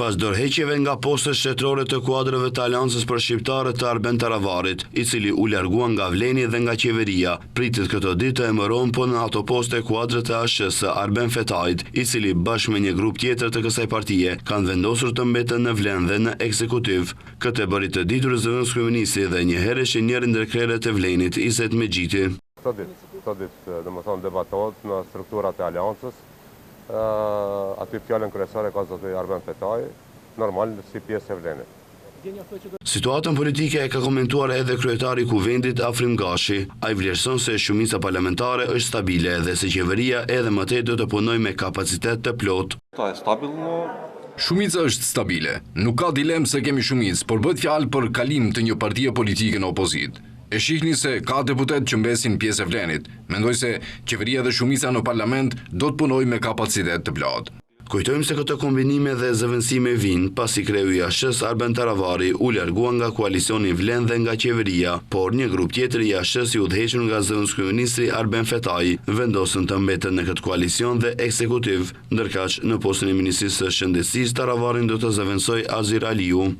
Pas dorëheqjeve nga postët shtetërore të kuadrëve të Aleancës për shqiptarët të Arben Taravarit, i cili u largua nga vleni dhe nga qeveria, pritet këto ditë të emëron po në ato poste kuadrët e ASH-së Arben Fetajt, i cili bashkë me një grup tjetër të kësaj partie kanë vendosur të mbeten në vlen dhe në ekzekutiv. Këtë bëri të ditur zëvendëskryeministri dhe një herësh njëri ndër krerët e vlenit, Izet Mexhiti. Këto ditë, domethënë debatohet në strukturat e Aleancës. Aty fjalën kryesore ka zoti Arben Fetaj, normal si pjesë e vlenit. Situatën politike e ka komentuar edhe kryetari i Kuvendit Afrim Gashi. Ai vlerëson se shumica parlamentare është stabile dhe se qeveria edhe më tej do të punojë me kapacitet të plotë. Shumica është stabile. Nuk ka dilemë se kemi shumicë, por bëhet fjalë për kalim të një partie politike në opozitë. E shihni se ka deputet që mbesin pjesë e vlenit. Mendoj se qeveria dhe shumica në parlament do të punojë me kapacitet të plotë. Kujtojmë se këto kombinime dhe zëvendësime vijnë pasi kreu i ASH-s Arben Taravari u largua nga koalicioni Vlen dhe nga qeveria, por një grup tjetër i ASH-s i udhëhequr nga zëvendëskryeministri Arben Fetaj vendosën të mbeten në këtë koalicion dhe ekzekutiv, ndërkaq në postën e ministrisë së shëndetësisë Taravarin do të zëvendësoj Azir Aliu.